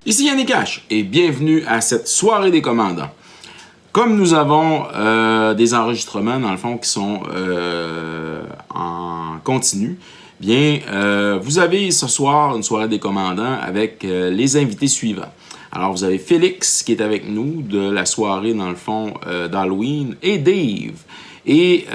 Ici Yannick H et bienvenue à cette soirée des commandants. Comme nous avons des enregistrements dans le fond qui sont en continu, bien vous avez ce soir une soirée des commandants avec les invités suivants. Alors vous avez Félix qui est avec nous de la soirée dans le fond d'Halloween et Dave. Et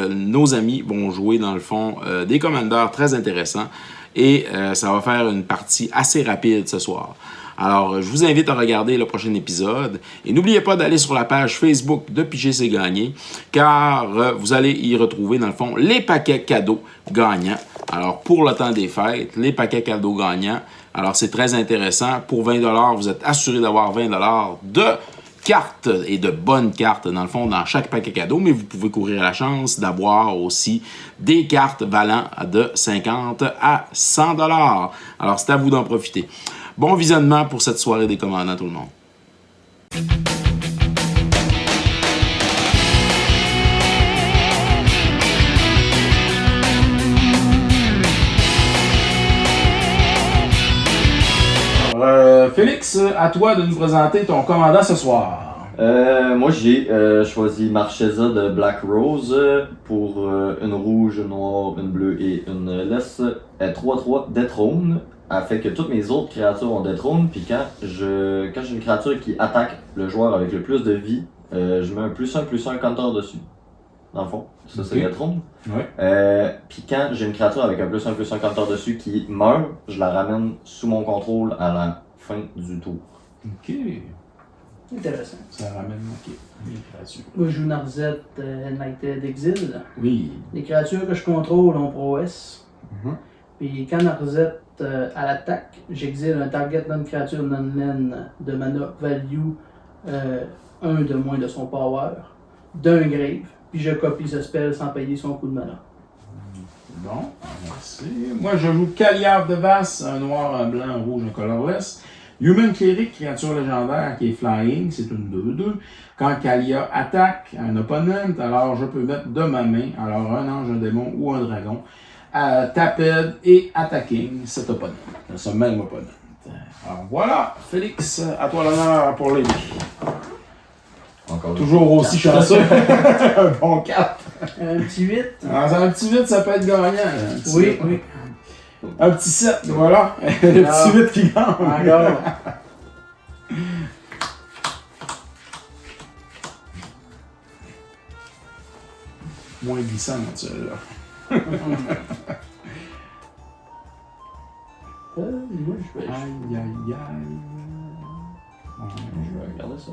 nos amis vont jouer dans le fond des commandeurs très intéressants. Et ça va faire une partie assez rapide ce soir. Alors, je vous invite à regarder le prochain épisode. Et n'oubliez pas d'aller sur la page Facebook de Piger c'est gagné, car vous allez y retrouver, dans le fond, les paquets cadeaux gagnants. Alors, pour le temps des fêtes, les paquets cadeaux gagnants. Alors, c'est très intéressant. Pour 20 $, vous êtes assuré d'avoir 20 $ de cartes et de bonnes cartes, dans le fond, dans chaque paquet cadeau, mais vous pouvez courir la chance d'avoir aussi des cartes valant de 50 à 100 $. Alors, c'est à vous d'en profiter. Bon visionnement pour cette soirée des commandants, tout le monde. Félix, à toi de nous présenter ton commandant ce soir. Moi j'ai choisi Marchesa de Black Rose pour une rouge, une noire, une bleue et une laisse. 3-3 Dethrone. Elle fait que toutes mes autres créatures ont Dethrone. Puis quand j'ai une créature qui attaque le joueur avec le plus de vie, je mets un +1/+1 counter dessus. Dans le fond, ça c'est Dethrone. Ouais. Puis quand j'ai une créature avec un +1/+1 counter dessus qui meurt, je la ramène sous mon contrôle à la fin du tour. Ok. Intéressant. Ça ramène les créatures. Moi, je joue Narzette Enlightened Exil. Oui. Les créatures que je contrôle ont prouesse. Puis quand Narzette à l'attaque, j'exile un target non-créature non-land de mana value 1 de moins de son power d'un grave. Puis je copie ce spell sans payer son coût de mana. Bon, merci. Moi, je joue Caliard de Vasse, un noir, un blanc, un rouge, un colorless. Human Cleric, créature légendaire qui est flying, c'est une 2/2. Quand Kalia attaque un opponent, alors je peux mettre de ma main, alors un ange, un démon ou un dragon, taped et attacking cet opponent, ce même opponent. Alors voilà, Félix, à toi l'honneur pour les Encore toujours aussi chanceux. Un bon 4. Un petit 8. Alors, un petit 8, ça peut être gagnant. Oui, oui. Un petit 7, voilà. Le petit 8 qui gagne. Encore. Moins glissante, celle-là. Moi, je vais. Aïe, aïe, aïe. Je vais regarder ça.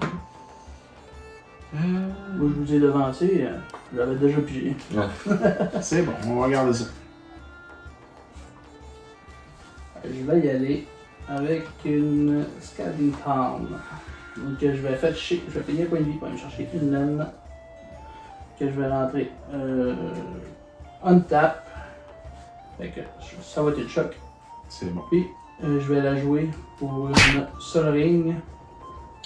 Moi, je vous ai devancé. Je l'avais déjà pigé. C'est bon, on va regarder ça. Je vais y aller avec une Scalding Palm. Donc, je vais fetcher. Je vais payer un point de vie pour aller me chercher une laine. Que je vais rentrer on tap. Fait que ça va être une choc. C'est bon. Puis, je vais la jouer pour une Sol Ring.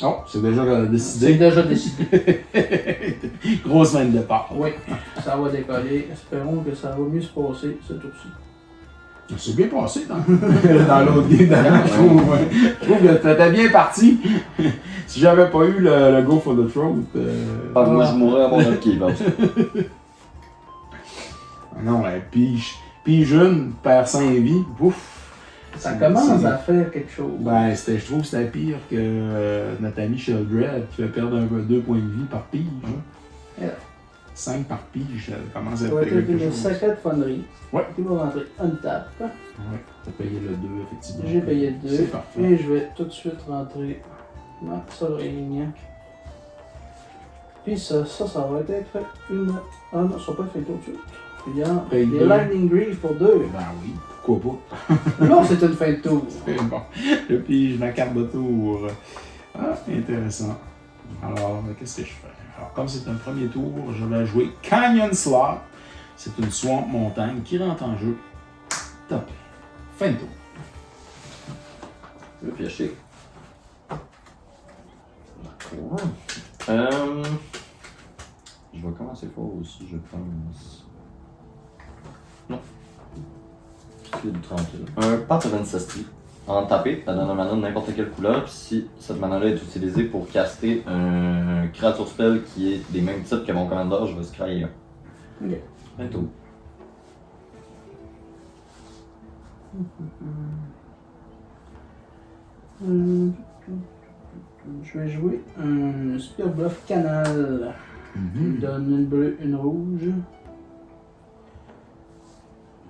Oh, c'est déjà C'est décidé. déjà décidé. Grosse main de départ. Oui, ça va décoller. Espérons que ça va mieux se passer ce tour-ci. C'est bien passé dans l'autre game. Je trouve que t'étais bien parti. Si j'avais pas eu le Go for the Throat. Moi je mourrais à mon upkeep. Non, pige une, perd 5 vies. Ouf. Ça commence à faire quelque chose. Ben, je trouve que c'était pire que notre ami Sheldred qui fait perdre 2 points de vie par pige. Yeah. 5 par pige, ça commence à Ça va être être quelque une chose. sacrée fonderie. Ouais. Qui va rentrer on tap. Ouais, t'as payé le 2, effectivement. J'ai payé 2. C'est parfait. Et je vais tout de suite rentrer ma Sol Ring. Puis ça va être une. Ah non, ça va pas être fait tout de suite. Puis Paye les deux. Lightning Greaves pour 2. Ben oui, pourquoi pas. Non, c'est une fin de tour. C'est bon. Le pige, ma carte de tour. Ah, intéressant. Alors, qu'est-ce que je fais? Alors, comme c'est un premier tour, je vais jouer Canyon Slot. C'est une swamp montagne qui rentre en jeu. Top. Fin de tour. Je vais piocher. Je vais commencer fort aussi, je pense. Non. C'est tranquille. Un Path of Ancestry. En taper, ça donne un mana de n'importe quelle couleur, puis si cette mana-là est utilisée pour caster un creature spell qui est des mêmes types que mon commander, je vais scryer un. Ok. C'est tout. Je vais jouer un Spear Bluff Canal. Il me donne une bleue, une rouge.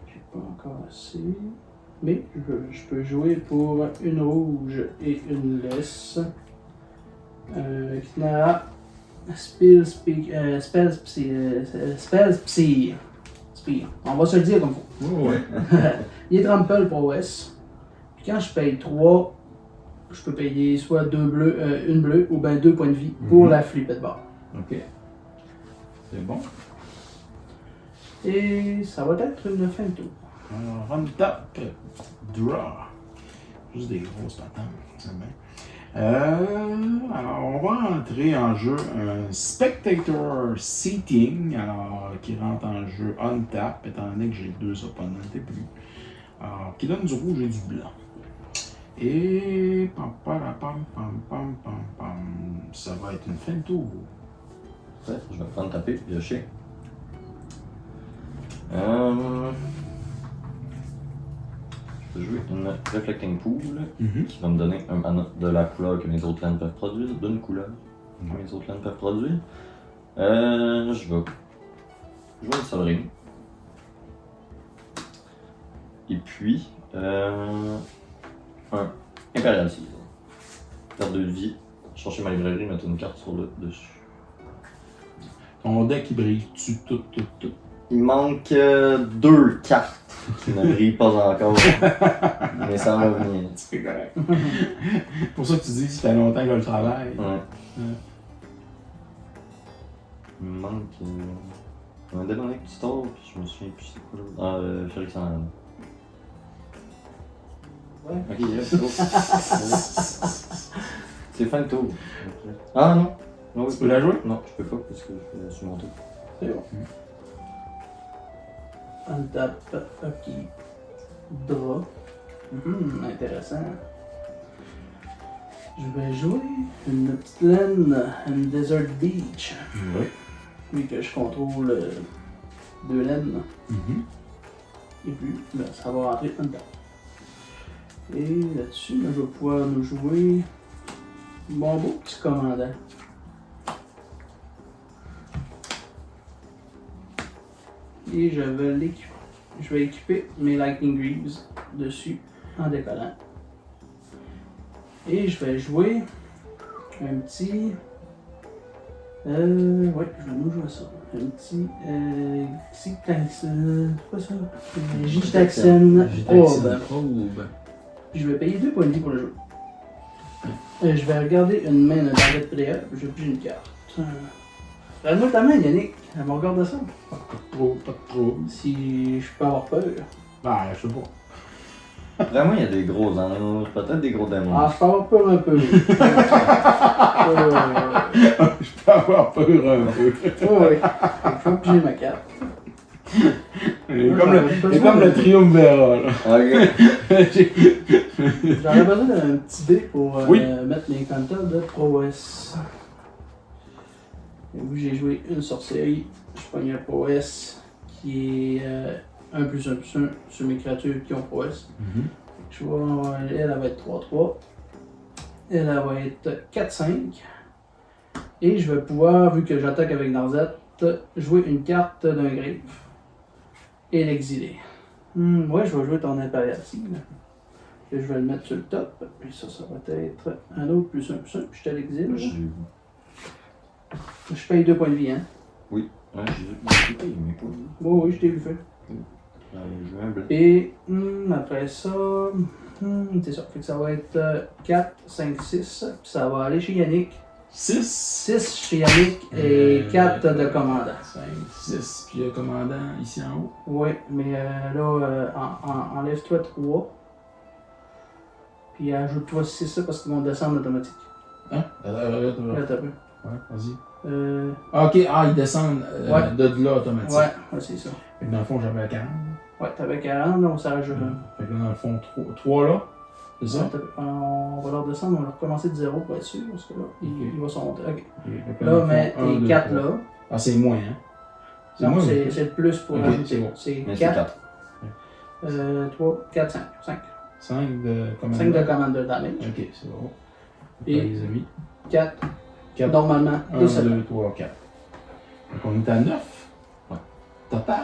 J'ai pas encore assez. Mais je peux jouer pour une rouge et une laisse. Knara. Spells Psy. On va se le dire comme faut. Ouais. Il est Trample pour OS. Puis quand je paye 3, je peux payer soit une bleue ou bien 2 points de vie pour la Flipped Bar. Ok. C'est bon. Et ça va être une fin de tour. Alors, on tape. Draw. Juste des grosses patentes. C'est bien. Alors, on va entrer en jeu un Spectator Seating, alors qui rentre en jeu on tap, étant donné que j'ai 2 opponents et plus. Alors, qui donne du rouge et du blanc. Et ça va être une fin de tour. Ouais, je vais prendre taper, piocher. Je peux jouer une Reflecting Pool qui va me donner un mana de la couleur que mes autres lands peuvent produire, d'une couleur que mes autres lands peuvent produire. Je vais jouer un Sol Ring. Et puis, un Imperial Seal. Perte de vie, chercher ma librairie, mettre une carte sur le dessus. Ton deck, il brille tout. Il manque 2 cartes qui ne brillent pas encore. Mais ça va venir. C'est correct. Pour ça que tu dis, ça fait longtemps que je le travaille. Ouais. Il me manque un Demonic Tutor, puis je me souviens plus c'est quoi l'autre. Ah, Félix en a. Ouais. Ok, let's go. C'est fin de tour. Ah non. Non, Tu peux la jouer? Non, je peux pas parce que je suis mon tour. C'est bon. Untap, ok. Draw. Intéressant. Je vais jouer une petite laine, une Desert Beach. Oui. Vu que je contrôle 2 laines. Et puis, ben, ça va rentrer Untap. Et là-dessus, ben, je vais pouvoir nous jouer mon beau petit commandant. Et je vais équiper mes Lightning Greaves dessus en décollant. Et je vais jouer un petit. Ouais, je vais nous jouer ça. Un petit. C'est quoi ça? Gitaxen Probe. Puis je vais payer 2 points de vie pour le jeu. Je vais regarder une main de target player, puis je vais piger une carte. Regarde-moi ta main, Yannick. Elle me regarde ça. Pas de trop. Si je peux avoir peur. Ben, je sais pas. Vraiment, il y a des gros anges, peut-être des gros démons. Ah, je peux avoir peur un peu. Je peux avoir peur un peu. Oui. Je vais piger ma carte. C'est comme le triumvirat, là. Ok. J'aurais besoin d'un petit dé pour Oui. mettre mes compteurs de prouesse. Et oui, j'ai joué une sorcellerie. Je pogne un prouesse qui est 1+1+1 sur mes créatures qui ont prouesse. Je vois, elle va être 3-3. Elle va être 4-5. Et je vais pouvoir, vu que j'attaque avec Narzette, jouer une carte d'un griffe et l'exiler. Ouais, je vais jouer ton Imperial Seal. Je vais le mettre sur le top. Puis ça va être un autre +1+1. Puis je te l'exile. Je paye 2 points de vie, hein? Oui. Ouais, j'ai payé mes points. Oui, je t'ai vu faire. Je veux un blanc. Et après ça, c'est ça. Fait que ça va être 4, 5, 6. Puis ça va aller chez Yannick. 6. 6 chez Yannick et 4 de commandant. 5, 6. Puis le commandant ici en haut. Oui, mais là, enlève-toi 3. Puis ajoute-toi 6 parce qu'ils vont descendre automatique. Hein? Là, t'as peu. Ouais, vas-y. Ah, ok, ils descendent Ouais. de là automatiquement. Ouais, c'est ça. Fait que dans le fond, j'avais 40. Ouais, t'avais 40, là, on s'arrajoute. Fait que là, dans le fond, 3 là. C'est ça? On va leur descendre, on va recommencer de 0 pour être sûr, parce que là, il va se monter. Ok. Fait que Là, dans le mais fond, un, tes deux, 4 trois. là. Ah, c'est moins, hein? Non, moins, c'est mais- le plus pour Ok, ajouter. c'est bon. C'est Mais c'est 4, 4. 3, 4, 5. 5. 5 de commande. 5 de commander damage. Ok, c'est bon. Et- Et les amis. 4, 4. normalement, 1, et seulement. 2, 3, 4. Donc on est à 9. Ouais. Total.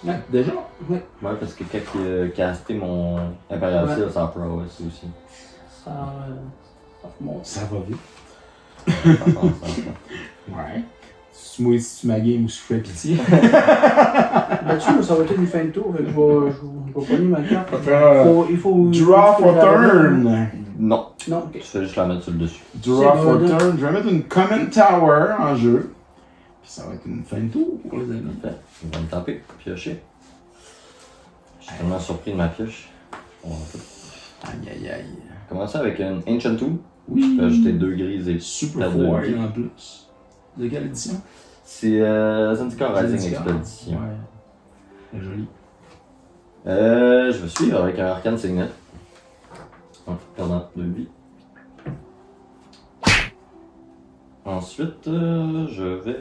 Ouais. Déjà? Ouais, parce que quand il a casté mon Imperial Ouais. Seal, ça a prowess aussi. Ça remonte. Ça va vite. Ça pense, Ouais. Moi, si tu ma game ou si je fais pitié. Là-dessus, ça va être une fin de tour. Fait que je vais pogner ma carte. Il faut. Draw for turn. Non, Non, ok. tu fais juste la mettre sur le dessus. Draw C'est for bon, turn. Je vais mettre une Common Tower en jeu. Puis ça va être une fin de tour pour les amis. Parfait. Il va me taper, piocher. Je suis tellement surpris de ma pioche. On va tout. Aïe aïe aïe. Commencer avec une Ancient Tool. Oui. Je peux ajouter 2 grises et Super t'as deux Four grises. en plus. De quelle édition? C'est Zendikar Rising Zendikar. Expedition. Ouais. C'est joli. Je vais suivre avec un Arcane Signet. En perdant 2 vies. Ensuite, je vais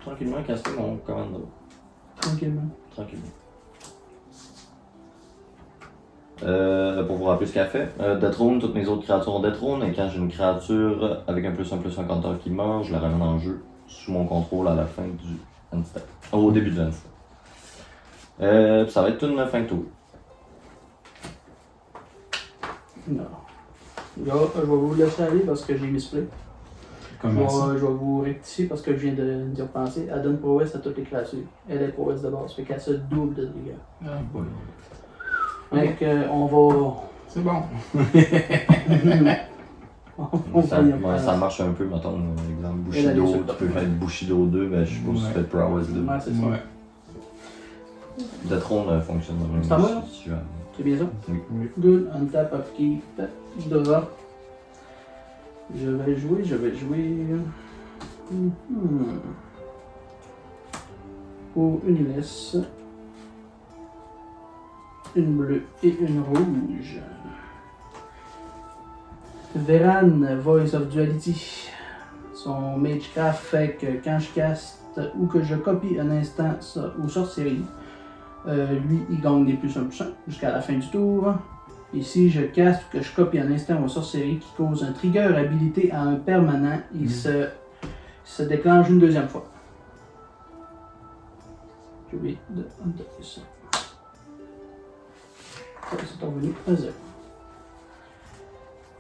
tranquillement casser mon commando. Tranquillement. Tranquillement. Pour vous rappeler ce qu'elle fait, détrône, toutes mes autres créatures ont détrône, et quand j'ai une créature avec un +1/+1 compteur qui meurt, je la ramène en jeu sous mon contrôle à la fin du end step. Au début de l'end step. Ça va être une fin de tour. Non. Là, je vais vous laisser aller parce que j'ai misplay. Comment ça? Je vais vous rectifier parce que je viens d'y repenser. Elle donne prowess à toutes les créatures. Elle est prowess de base, fait qu'elle se double de dégâts. Ah, boy. Fait que, on va. C'est bon. On va y Ouais, repenser. ça marche un peu, mettons, exemple Elle a des Bushido, tu super. peux faire Bushido 2, ben je suppose que tu fais Prowess 2. Ouais, c'est ça. Ouais. Détrône fonctionne de même. C'est à moi, là? si tu veux. C'est bien ça? Oui. Good, on tap, upkeep, draw. Je vais jouer. Pour une laisse, une bleue et une rouge. Veran, Voice of Duality. Son Magecraft fait que quand je caste ou que je copie un instant ou sorcellerie, lui il gagne des +1/+1 jusqu'à la fin du tour. Et si je caste ou que je copie un instant ou sorcellerie qui cause un trigger habilité à un permanent, il se déclenche une deuxième fois. Je vais de untaper ça. Ça, c'est revenu à 0.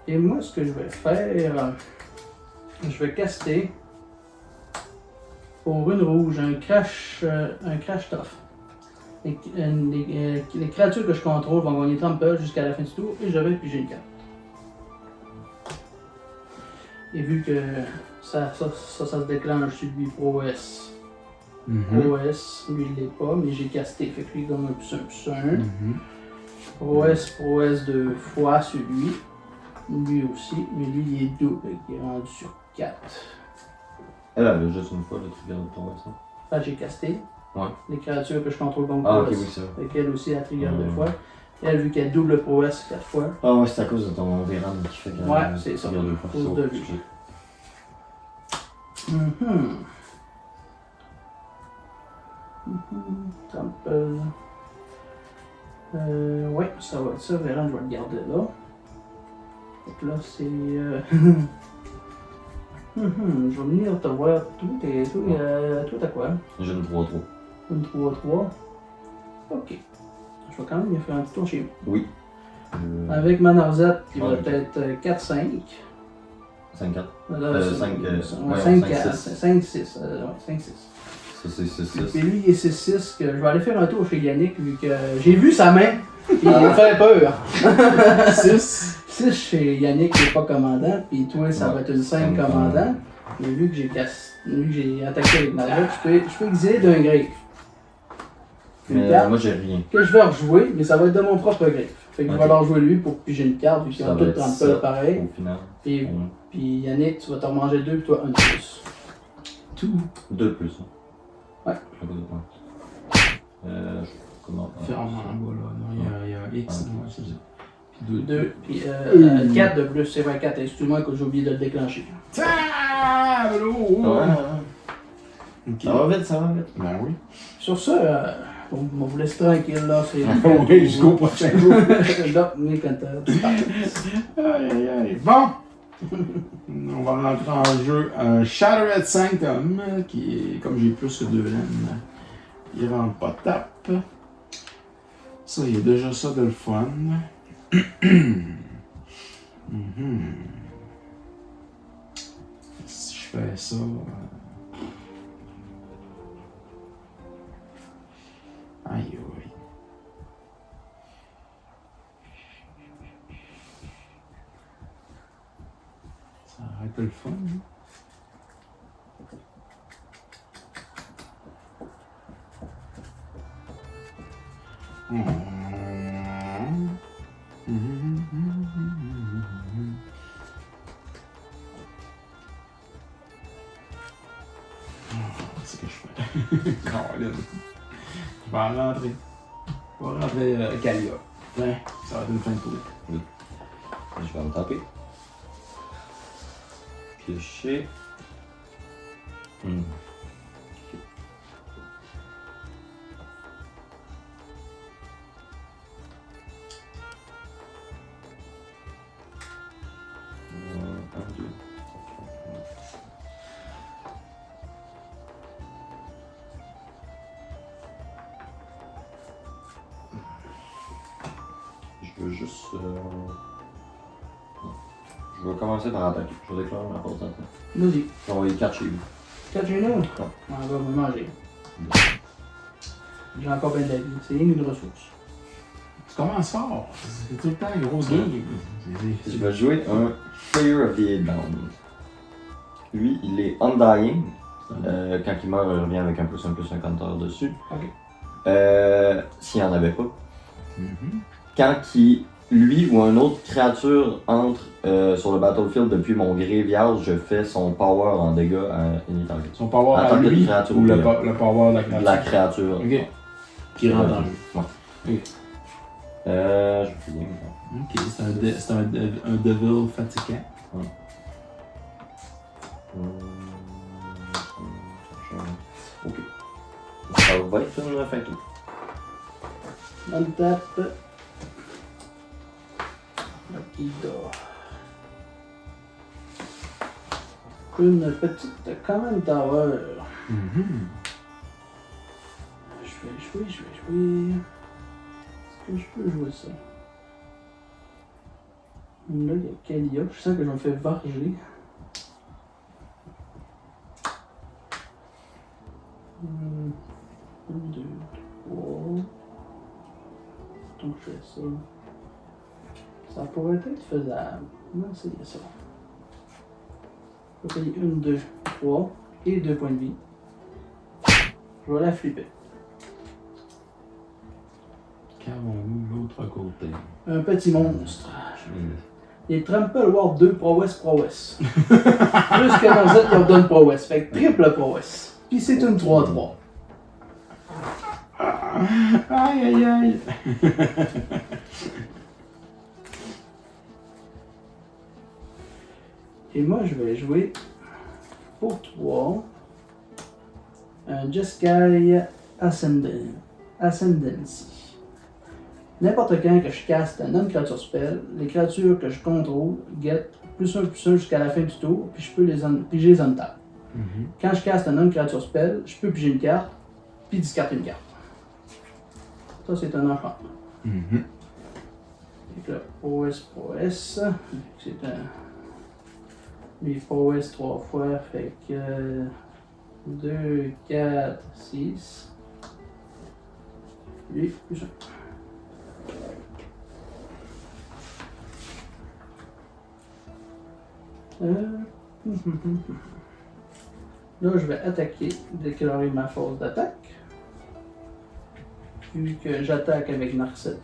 Et moi, ce que je vais faire, je vais caster pour une rouge un crash tough. Les créatures que je contrôle vont gagner 30 pulls jusqu'à la fin du tour et je vais piger une carte. Et vu que ça se déclenche sur lui ProS. ProS, lui il l'est pas, mais j'ai casté, fait que lui il gagne un +1/+1. ProS 2 fois sur lui. Lui aussi, mais lui il est double, il est rendu sur 4. Elle avait juste une fois le trigger de Prowess. Hein? Là j'ai casté. Ouais. Les créatures que je contrôle donc Ah, ok, ProS. oui, c'est vrai. Fait qu'elle aussi elle trigger 2 fois. Elle, vu qu'elle double ProS 4 fois. Ah, ouais, c'est à cause de ton Véran qui fait que. Ouais, c'est ça. Trigger 2 fois. Cause So, de excusez. Trample. Ouais, ça va être ça. Véran, je vais le garder là. Donc là, c'est. Je vais venir te voir tout. Toi, t'as quoi? J'ai une 3-3. Une 3-3. Ok. Je vais quand même faire un petit tour chez vous. Oui. Avec Manarzette, qui va ok. être 4-5. 5-4. Cinq, 5-6. 5-6. 5-6. Ça, c'est 6-6. Puis lui, il est 6-6. Que je vais aller faire un tour chez Yannick, vu que j'ai vu sa main. Puis il me fait peur. 6 chez Yannick, qui n'est pas commandant. Puis toi, ça va être une 5 commandant. Mais vu que j'ai attaqué avec Manarzette, je peux exiler d'un griffe. Une Mais carte moi, j'ai rien. que je vais rejouer, mais ça va être de mon propre griffe. Fait qu'il Ok. va falloir jouer lui pour piger une carte, vu qu'ils Ça ont va tous être 30 ça, pelles pareil. au final. Puis, Mm. puis Yannick, tu vas t'en manger 2, puis toi un de plus. Tout. 2 de plus. Hein. Ouais. Je comment. Ferme en bas là. Non, il y a X. Ouais, c'est ça. Puis 2. 2, puis 4 de plus, c'est 24. Excuse-moi que j'ai oublié de le déclencher. Tiens! Ouais, L'eau! ouais. Ok. Ça va vite, ça va vite. Ben oui. Sur ça, on vous laisse tranquille là. C'est Oui, jusqu'au prochain jour. Là, mais quand Aïe, aïe, aïe. Bon! On va rentrer en jeu un Shattered Sanctum, qui est, comme j'ai plus que 2 laines, il rentre pas tape. Ça, il y a déjà ça de le fun. Mhm. Si je fais ça... Aïe, aïe. Ça arrête le fun, hein? C'est ce que je fais. Colin. Je vais en rentrer. Je vais rentrer Calia. Ouais, ça va être une fin de tour. Je vais me taper. Piocher. Un, deux. Je veux juste. Je vais commencer par attaquer. Je vais déclarer ma porte d'attaque. Vas-y. Je vais envoyer 4 chez lui. 4 chez nous. On va me manger. J'ai encore bien de la vie. C'est une ressource. Tu commences fort. C'est tout le temps une grosse game. Je vais jouer un Player of the Eightbound. Lui, il est Undying. Quand il meurt, il revient avec un +1/+1 compteur dessus. Ok. S'il n'y en avait pas. Quand lui ou une autre créature entre sur le battlefield depuis mon graveyard, je fais son power en dégâts à any target. Son power En à tant que lui créature ou le, ou le power de la créature? La créature. Ok. Qui rentre en jeu. Ouais. Ok. Je vais bien. Ok, c'est un devil fatigant. Ok. Ça va être une fin de tour. On tape. Qui dort. Une petite command tower. Je vais jouer. Est-ce que je peux jouer ça? Là, il y a Calia. Je sens que je me fais varger. Un, deux, trois. Donc je fais ça. Ça pourrait être faisable. On va essayer ça. Je vais payer 1, 2, 3 et 2 points de vie. Je vais la flipper. Qu'avons-nous de l'autre côté? Un petit monstre. Il est Trample Ward 2 prouesse. Plus que dans Z, il leur donne prouesse. Fait que triple prouesse. Puis c'est une 3-3. Aïe aïe aïe! Et moi, je vais jouer pour 3 un Jeskai Ascendancy. N'importe quand que je caste un non-creature spell, les créatures que je contrôle get +1/+1 jusqu'à la fin du tour, puis je peux les piger les untap. Quand je caste un non-creature spell, je peux piger une carte, puis discarter une carte. Ça, c'est un enchantement. Donc là, OS, c'est un. Lui, OS 3 fois, fait que 2, 4, 6. Lui, plus 1. Là, je vais attaquer, déclarer ma force d'attaque. Vu que j'attaque avec Narset.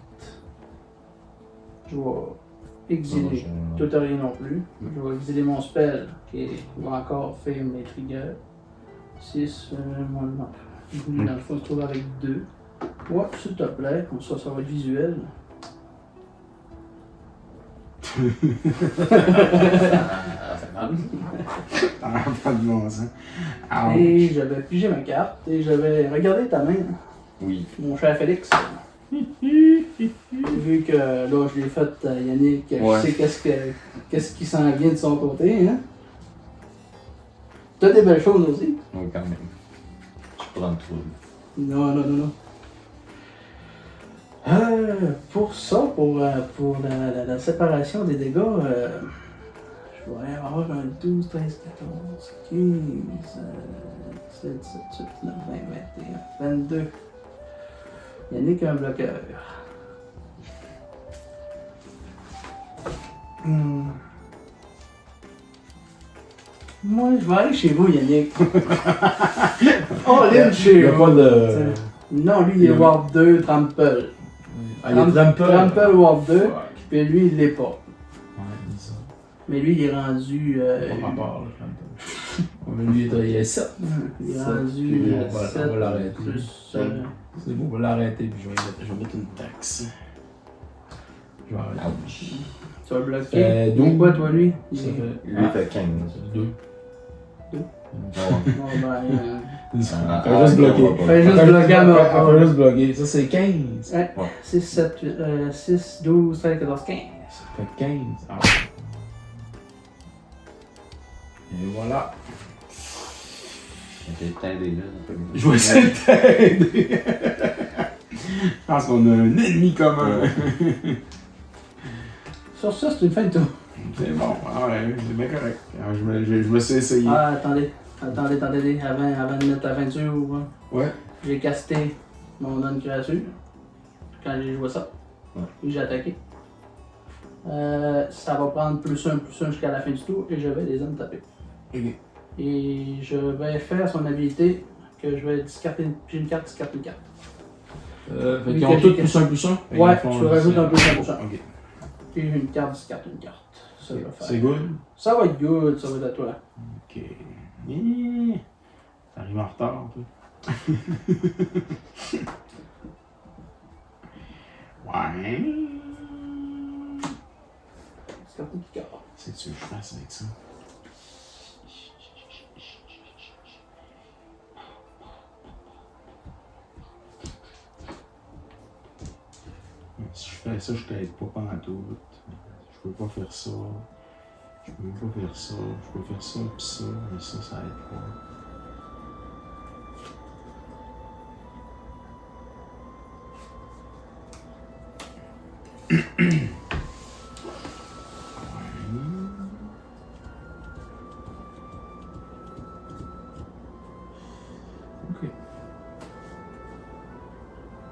Je vais exiler. Toi, t'as rien non plus. Je vais exiler mon spell qui va encore faire mes triggers. 6, moi, non. Lui, dans le fond, il se trouve avec 2. Ouais, s'il te plaît, comme ça va être visuel. Ça fait mal. Pas de bon sens. Et je vais piger ma carte et je vais regarder ta main, Oui. mon cher Félix. Vu que là, je l'ai fait à Yannick, Ouais. je sais qu'est-ce qui s'en vient de son côté. Hein? T'as des belles choses aussi. Oui, quand même. Je prends le trouble. Non. Pour ça, pour la séparation des dégâts, je vais avoir un 12, 13, 14, 15, 17, 18, 19, 20, 21, 22. Yannick a un bloqueur. Moi, je vais aller chez vous, Yannick. Oh, Lynn, chez Il n'y a vous. pas de. Non, lui, il est Warp 2, Trample. Ah, il y a Trample. Trample Warp 2, Ouais, puis lui, il l'est pas. c'est ça. Mais lui, il est rendu. Pas rapport, là, Trample. Ouais, mais lui, il est ça. Il est Ça, rendu puis, on va 7 l'arrêter. plus. C'est bon, on va l'arrêter, puis je vais mettre une taxe. Je vais arrêter. Ouch. Tu vas le bloquer. Fait Il est quoi, toi, lui? Ça fait. Lui, il fait 15. 2. Ouais. Non, ben, Fais juste bloquer. Fais juste bloquer à mort. Fais juste bloquer. Ça, c'est 15. Ouais. 6, 7, 6, 12, 13, 14, 15. Fait 15. Ah. Et voilà. J'ai t'aider là. Un peu. Je vais essayer de t'aider. Je pense qu'on a un ennemi commun. Sur ça, c'est une fin de tour. C'est bon, ouais, c'est bien correct. Alors, je me suis essayé. Ah, attendez. Avant de mettre la peinture, Ouais. j'ai casté mon non-créature quand j'ai joué ça. Ouais. Et j'ai attaqué. Ça va prendre +1 jusqu'à la fin du tour et je vais les taper. Ok. Et je vais faire son habilité que je vais discarter. J'ai une carte, discarte une carte. Fait Oui, qu'ils ont que tous j'ai- +1. Ouais, tu rajoutes un +1. Ok. Et une carte, discarte une carte. Ça va C'est faire. good. Ça va être good, ça va être à toi. Ok. T'arrives en retard un peu. Ouais. Discarte une carte. C'est ce que je fasse avec ça. Si je fais ça, je t'aide pas pantoute. Je peux pas faire ça. Je peux pas faire ça. Je peux faire ça pis ça. Mais ça aide pas. Ok.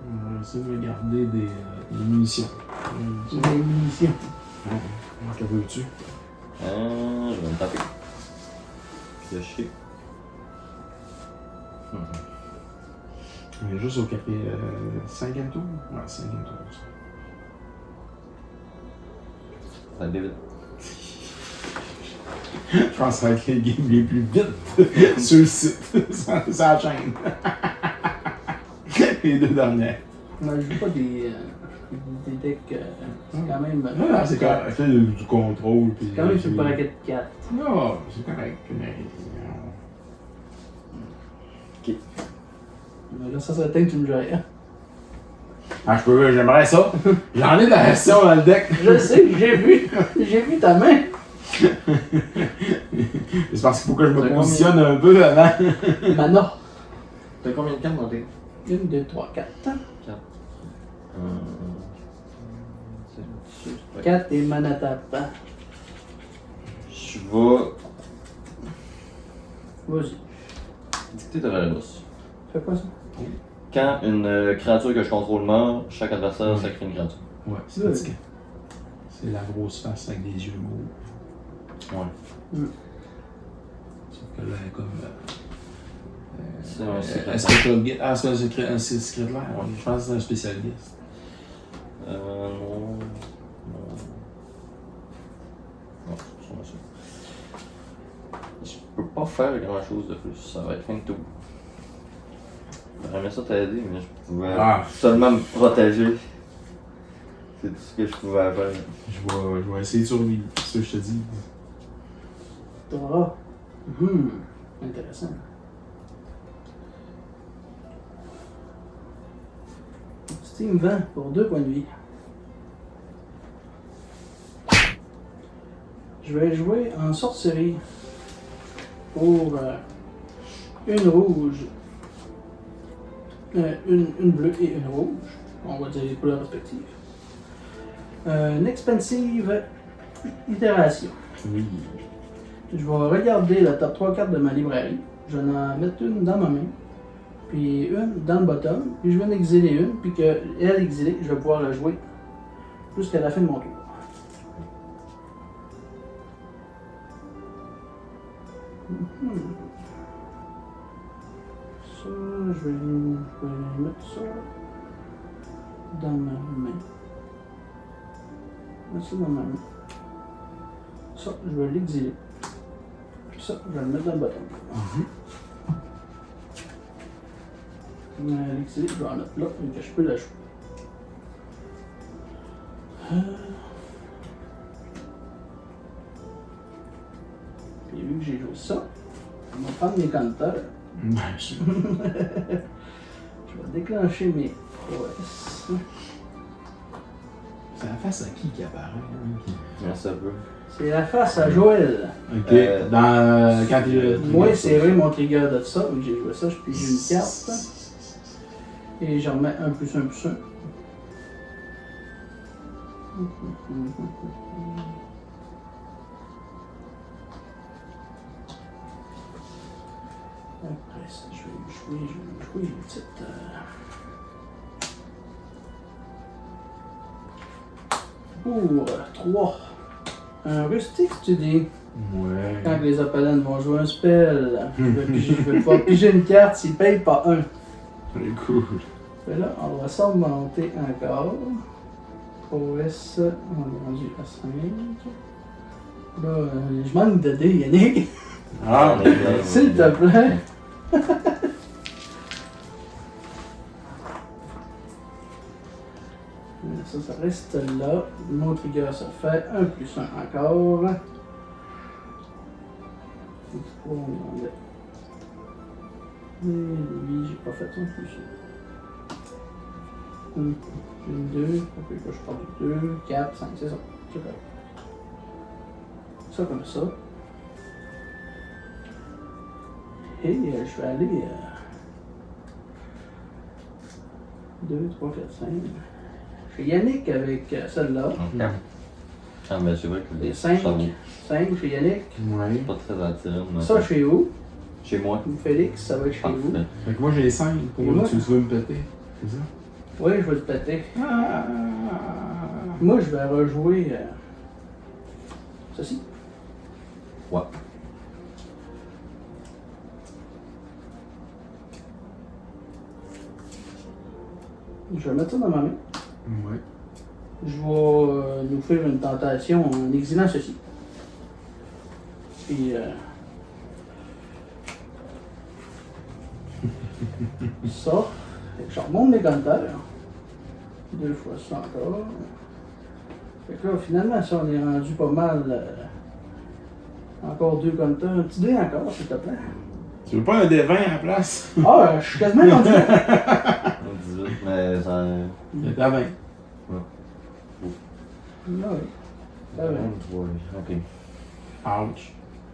On va essayer de garder des munitions. J'ai des munitions. Qu'en veux-tu? Je vais me taper. Piocher. On est juste au café 5e tour? Ouais, 5e tour. Ça va vite. Je pense que ça va être les games les plus vite sur le site. Ça chaîne. Les deux dernières. Moi, je joue pas des decks. C'est quand même. Non, c'est correct. Fait du contrôle. Puis, C'est quand même sur le paquet de 4. Non, c'est correct. Mais, Mais là, ça serait temps que tu me gères. ah, j'aimerais ça. J'en ai de la version dans le deck. Je sais, j'ai vu. J'ai vu ta main. C'est parce qu'il faut que je me C'est positionne un peu avant. Mana. T'as combien de cartes dans tes 1, 2, 3, 4. 4 et mana tape. Je vais Vas-y. dicter de la bosse. Fais quoi ça? Quand une créature que je contrôle meurt, chaque adversaire sacre une créature. Ouais, c'est fatigant. C'est la grosse face avec des yeux mauves. Ouais. Sauf que là, elle est comme. C'est un secret. Un special guest. Ah, c'est un secret là. Ouais. Je pense que c'est un spécial guest. Non. peux pas faire grand chose de plus, ça va être fin de tout. J'aurais aimé ça t'aider, mais je pouvais seulement me protéger. C'est tout ce que je pouvais faire. Je vais essayer de survivre, c'est ce que je te dis. T'auras. Intéressant. Steam vend pour 2 points de vie. Je vais jouer en sorcerie pour une rouge, une bleue et une rouge. On va dire les couleurs respectives. Une expensive itération. Oui. Je vais regarder la top 3 cartes de ma librairie. Je vais en mettre une dans ma main, puis une dans le bottom, puis je vais en exiler une, puis qu'elle exilée, je vais pouvoir la jouer jusqu'à la fin de mon tour. Ça, je vais mettre ça dans ma main. Ça dans ma main. Ça, je vais l'exiler. Puis ça, je vais le mettre dans le bottom. L'exiler, je vais en mettre là, donc je peux la jouer. Puis vu que j'ai joué ça, on va prendre mes compteurs. Bien sûr. Je vais déclencher mes prouesses. C'est la face à qui apparaît? Hein? Comment ça peut? C'est la face à Joël. Ok. Quand il Moi, c'est vrai mon trigger de ça, vu que j'ai joué ça, je pige une carte. Et je remets 1 plus 1 plus 1. Après ça, je vais jouer une petite... Pour 3. Un Rustic Study. Ouais. Quand les opponents vont jouer un spell, je vais pouvoir piger une carte s'ils ne payent pas 1. C'est cool. Et là, on va s'augmenter encore. OS, on est rendu à 5. Là, je manque de dés, Yannick. Ah, S'il te plaît. Ça reste là. Mon trigger se fait 1 plus 1 encore. Et lui, j'ai pas fait 1 plus 1. Une, 2, ok, je parle de 2, 4, 5, c'est ça. C'est correct. Ça comme ça. Et je vais aller 2, 3, 4, 5. Chez Yannick avec celle-là. Ah, mais c'est vrai que Et les 5. ça vaut 5 chez Yannick. Ouais. pas très attirant. mais Ça chez vous. Chez moi. Félix, ça va être chez vous. Parfait. Fait que moi j'ai 5 pour Et moi? tu veux me péter. C'est ça? Oui, je vais le péter. Ah. Moi, je vais rejouer ceci. Ouais. Je vais mettre ça dans ma main. Ouais. Je vais nous faire une tentation en exilant ceci. Puis ça, je remonte mes compteurs. 2 fois ça encore. Fait que là, finalement, ça, on est rendu pas mal. Encore 2 compteurs. Un petit dé encore, s'il te plaît. Tu veux pas un D20 à la place? Ah, je suis quasiment rendu là. 18, mais ça. Il est à 20. Ah oui. Ah oui. 23, ok. Ouch.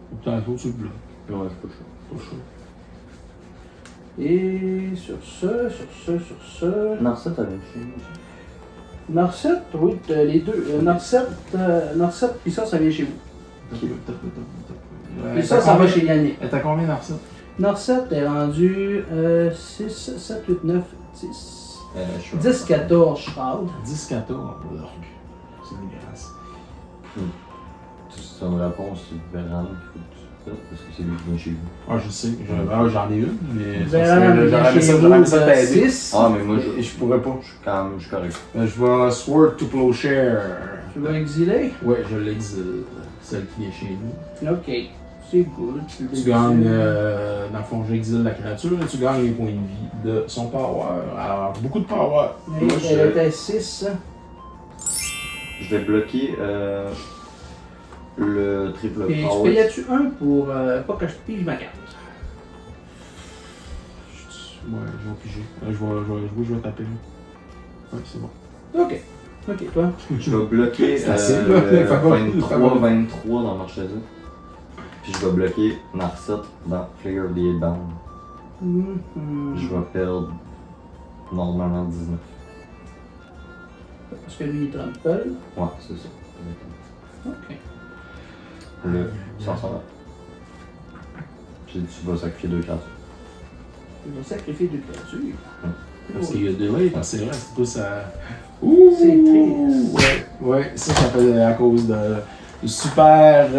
Faut que tantôt tu le bloques. Ouais, c'est pas chaud. Pas chaud. Et sur ce. Narset avec chez nous. Narset, oui, les deux. Narset, puis ça vient chez vous. Et ça va chez Yannick. Elle t'a combien d'arcette? Narset est rendu 6, 7, 8, 9, 10. 10, 14. 14 Shroud. 10, 14. C'est dégueulasse. C'est une réponse différente qu'il faut que tu fasses parce que c'est lui qui vient chez vous. Ah, je sais. J'en ai une, mais. Véran vient chez j'aurais aimé ça vous, t'aider. 6. Ah, mais moi Je pourrais pas. je suis correct. Je vais Sword to Plowshare. Tu vas exiler? Ouais, je l'exile. Celle qui est chez nous. Ok. C'est good. Tu gagnes, dans le fond, j'exile la créature et tu gagnes les points de vie de son power. Alors, beaucoup de power. Et Moi, elle était 6. Je vais bloquer le triple Et tu power. payais-tu un pour pas que je pige ma carte? Ouais, je vais piger. Je vais taper. Ouais, c'est bon. Ok. Ok, toi? Je vais bloquer C'est facile, le là. 23 dans Marchesa. Puis je vais bloquer Narset dans Flare of the Headbound. Je vais perdre normalement 19. Parce que lui, il trample. Ouais, c'est ça. Ok. Le 500. Puis tu vas sacrifier 2 créatures. Il va sacrifier 2 créatures. Parce qu'il y a 2 ouais, c'est vrai, c'est tout ça. Ouh! C'est triste. Ouais, ça fait à cause de super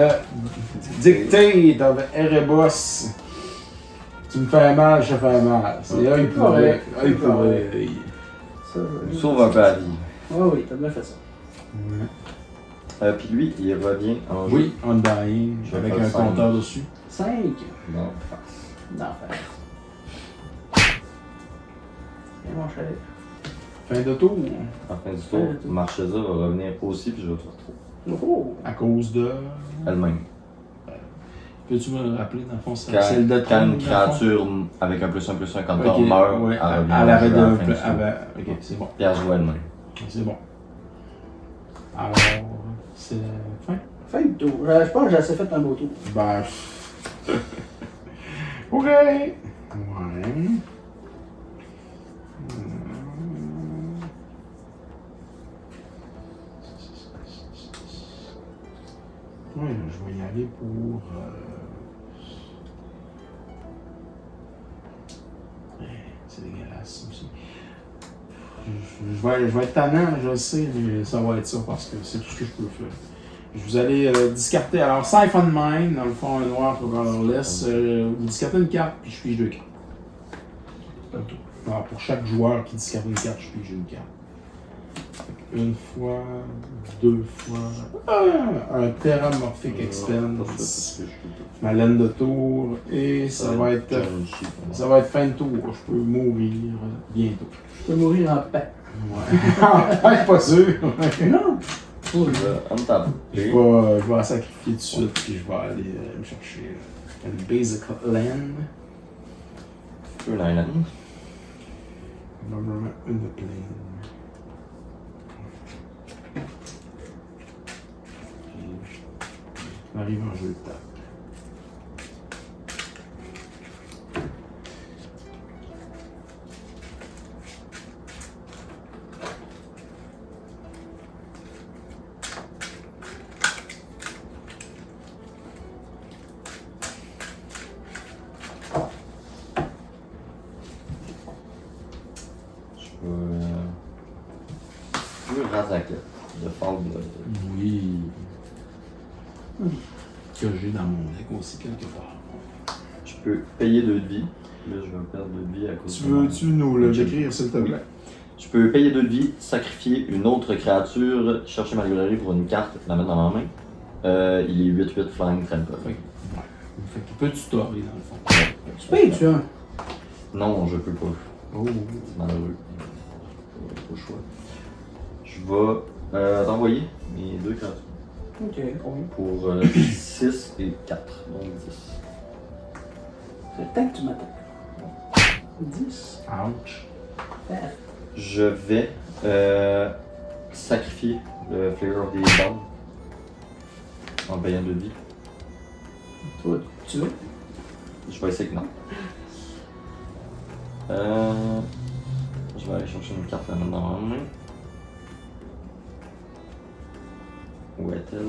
dictate of Erebos. Tu me fais mal, je te fais mal. C'est œil pour œil, œil pour œil. Ça, je- Sauve un peu la vie. Ouais, oui, t'as bien fait ça. Puis lui, il revient en jeu. Oui, Undying, Je vais avec faire un 5. compteur dessus. 5 Non, face. d'enfer. Viens, mon cher. Fin de tour. En fin du tour, Marchesa va revenir aussi, puis je vais faire 3. Oh! À cause de. Elle-même. Peux-tu me rappeler, dans le fond, c'est Quand, celle de quand une trône, créature avec un +1/+1 quand dans le fond? on meurt, ouais, elle revient elle en avait jeu à la de. fin du tour. Ok, c'est bon. Puis elle joue elle-même. C'est bon. Alors, c'est fin. Fin de tour. Je pense que j'ai assez fait un beau tour. Ben. Ok. Ouais. Ouais, je vais y aller pour. C'est dégueulasse aussi. Je vais être tannant, je le sais, mais ça va être ça parce que c'est tout ce que je peux faire. Je vous allez discarter. Alors, Siphon Mine, dans le fond, un noir pour Colorless. Vous discartez une carte, puis je pige 2 cartes. Alors, pour chaque joueur qui discarte une carte, je pige une carte. Une fois, 2 fois. Un Terramorphic Expense. Ma laine de tour. Et ça va être fin de tour. Je peux mourir bientôt. Je peux mourir en paix. Ouais, pas sûr. Non! Je Je vais la sacrifier tout de suite, puis je vais aller me chercher une Basic Land. peux l'island. Normalement, une de plane. On arrive en jeu de table. Je veux Razaka de Fable. Oui. Que j'ai dans mon deck aussi quelque part. Je peux payer 2 de vie. Là, je vais perdre 2 de vie à cause Tu veux-tu nous le décrire, s'il te plaît? Je peux payer 2 de vie, sacrifier une autre créature, chercher ma librairie pour une carte, la mettre dans ma main. Il est 8-8 Flying Trample. Ouais. Fait qu'il peut tutorier dans le fond. Tu payes-tu un? Non, je peux pas. Oh. C'est malheureux. Pas le choix. Je vais t'envoyer mes 2 créatures. Ok, combien? Pour 6 et 4, donc 10. C'est le temps que tu m'attaques. 10. Ouch. Perte. Je vais sacrifier le Flavor of the Headbound en payant 2 de vie. Toi, tu veux? Je vais essayer que non. Je vais aller chercher une carte la mettre dans ma main. Où est-elle?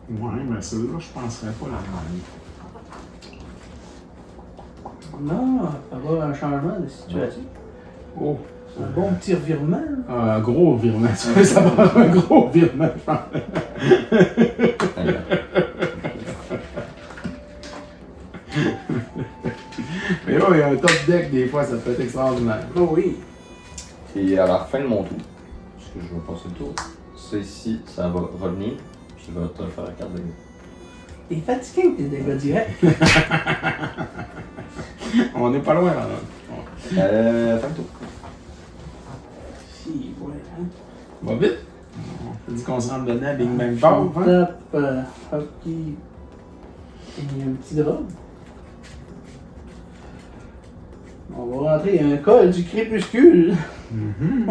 Ouais, mais celle-là, je penserais pas la même. Non, avoir un changement de situation. Oh. Un bon petit revirement. Un gros virement. Ça va être un gros virement, je pense. Mais oui, un top deck, des fois, ça peut être extraordinaire. Oh oui. Et à la fin de mon tour, parce que je vais passer le tour, ça ici, ça va revenir. Je vais te faire la carte de guerre. T'es fatigué avec tes dégâts directs. On n'est pas loin là. Fin de tour. Si, ouais, hein. Va vite. On t'a dit qu'on se rend dedans à Big Bang Pow, On hein? tape hockey et un petit drop. On va rentrer un col du crépuscule. Mhm.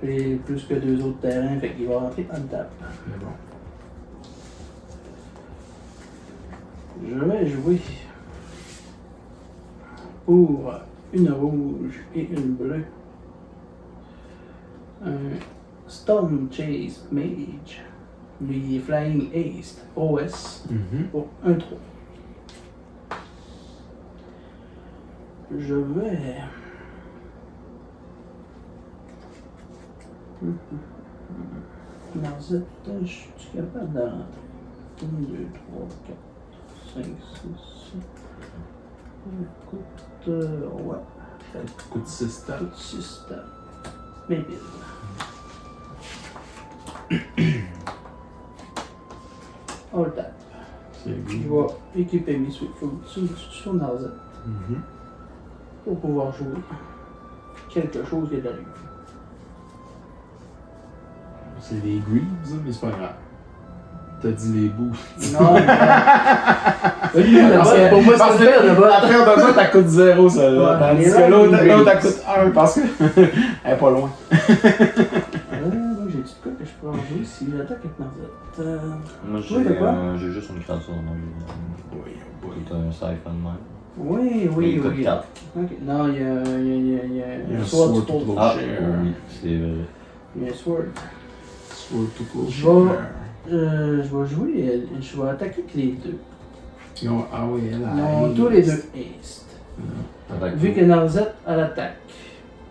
Et plus que 2 autres terrains, fait qu'il va rentrer on tap. Mais bon. Je vais jouer pour une rouge et une bleue. Un Storm Chase Mage. Lui, il est Flying Ace OS Mhm. pour 1-3. Je vais. Narzette, je suis capable d'en rentrer. 1, 2, 3, 4, 5, 6, 7. Écoute, ouais. Coup de 6 Tout tables. 6 tables. Mais pile. All tap. C'est Je good. vais équiper mes Sweet Food sur Narzette Mhm. pour pouvoir jouer quelque chose qui est de l'allure. C'est des greaves, hein, mais c'est pas grave. T'as dit les bouts. Non, mais... pour moi, c'est le fait, là-bas. Après, on a besoin, t'as coûte 0, celle-là. Ouais, Tandis mais que là, l'autre, les t'as greaves. coûte 1 parce que elle est pas loin. Moi, j'ai dit quoi que je peux en jouer si j'attaque avec Narzette. Moi, Oui, de quoi? j'ai juste une créature dans le Oui, oui. C'est un Siphon Man. Oui, oui, Il coûte oui. 4. Ok. Non, il y a Il y a un Sword sword to to pull. Ah, Share. oui, c'est vrai. Il y a un Sword. Sword to pull. Je vais- je vais jouer, je vais attaquer avec les deux. Ah oui, elle a. Ils ont tous les deux Haste. T'attaques Vu où? que Narzette à l'attaque.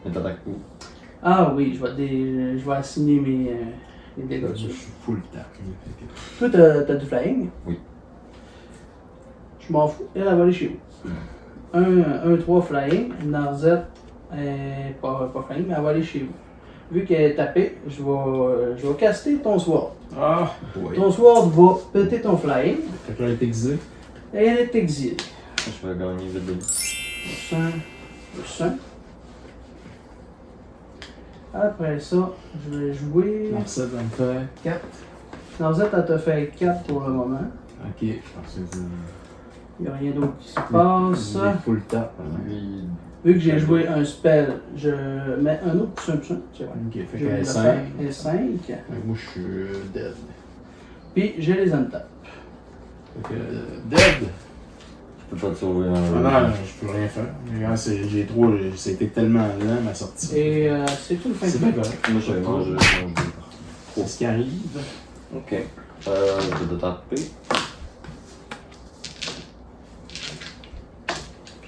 Mais t'attaques où? Ah oui, je vais assigner mes dégâts Je dessus. suis full tap. Toi, t'as du flying? Oui. Je m'en fous. Elle va aller chez vous. 1-3 flying. Narzette, pas flying, mais elle va aller chez vous. Vu qu'elle est tapée, je vais caster ton sword. Ah, oui. Ton sword va péter ton flying. Fait que là, elle est exilée. Et elle est exilée. Je vais gagner vite de lui. 100. Après ça, je vais jouer. Marcel, ça me fait 4. Narzette, elle te fait 4 pour le moment. Ok, parce que Il n'y a rien d'autre qui se passe. j'ai full tap. Lui, Vu que j'ai joué un spell, je mets un autre plus 1 plus 1. Tu vois. Ok, fait Je vais qu'elle est le 5. faire. Et 5. Moi, je suis dead. Puis j'ai les untap. Fait que dead. je peux pas te sauver Ah un. non, je peux rien faire. Mais quand j'ai trop, c'était tellement lent ma sortie. Et c'est tout le fin C'est de pas tour. correct. Moi, je vais manger. C'est ce qui arrive. Ok. Je vais te taper.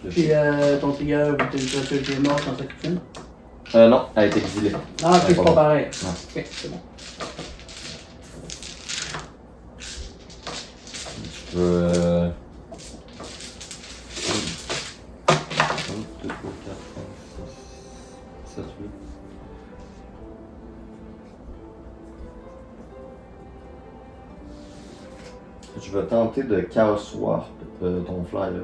Puis ton trigger, t'es une qui est morte dans cette cuisine. Non, elle est exilée. Ah, ok, c'est pas pareil. Non. Ok, c'est bon. Je veux. 1, 2, 3, 4, 5, 6, 7, 8. Je vais tenter de Chaos Warp ton flyer.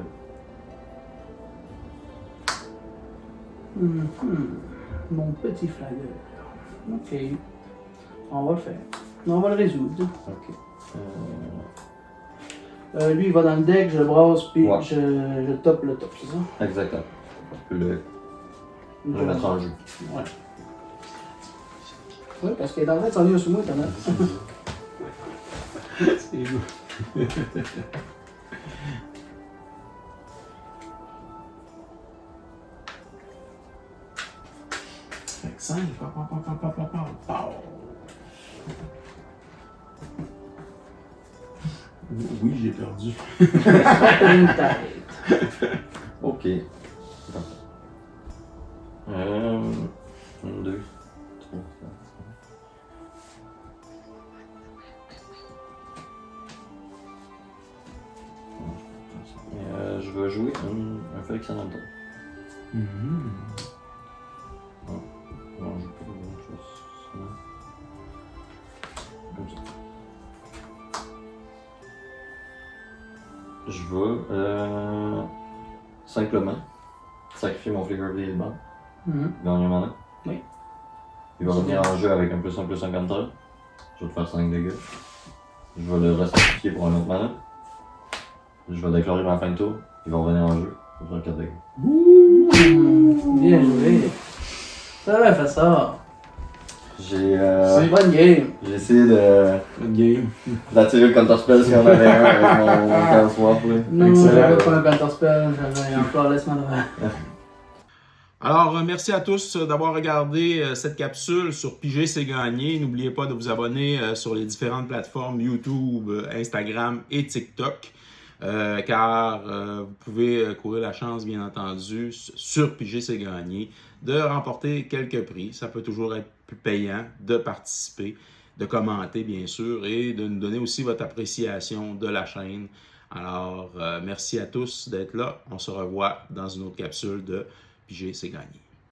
Mon petit flyer. Ok. On va le faire. On va le résoudre. Ok. Lui, il va dans le deck, je le brasse, puis Ouais. je top le top, c'est ça? Exactement. Je peux le mettre en jeu. Ouais. Oui, parce qu'il est en train de s'en venir sous moi, t'en as. C'est beau. Fait que 5. Oui, j'ai perdu. Une tête. Ok. 1, 2, 3, 4, 5. Je vais jouer un Phyrexian Hunter. Mhm. Donc, Je vais simplement sacrifier mon Flicker of the Hillbound. Gagner mana. Oui. Il va revenir en jeu avec un +1/+1 counter. Je vais te faire 5 dégâts. Je vais le resacrifier pour un autre mana. Je vais déclarer ma fin de tour. Il va revenir en jeu. Je vais faire 4 dégâts. Bien joué. Ça va faire ça. J'ai Bonne game. essayé Bonne game. d'attirer le counterspell s'il y en avait un avec mon Chaos Swap. Non, Excellent. j'avais pas un counterspell, j'avais un Flawless Maneuver. Alors, merci à tous d'avoir regardé cette capsule sur Piger c'est gagné. N'oubliez pas de vous abonner sur les différentes plateformes YouTube, Instagram et TikTok. Car vous pouvez courir la chance, bien entendu, sur Piger c'est gagné, de remporter quelques prix. Ça peut toujours être plus payant de participer, de commenter, bien sûr, et de nous donner aussi votre appréciation de la chaîne. Alors, merci à tous d'être là. On se revoit dans une autre capsule de Piger c'est gagné.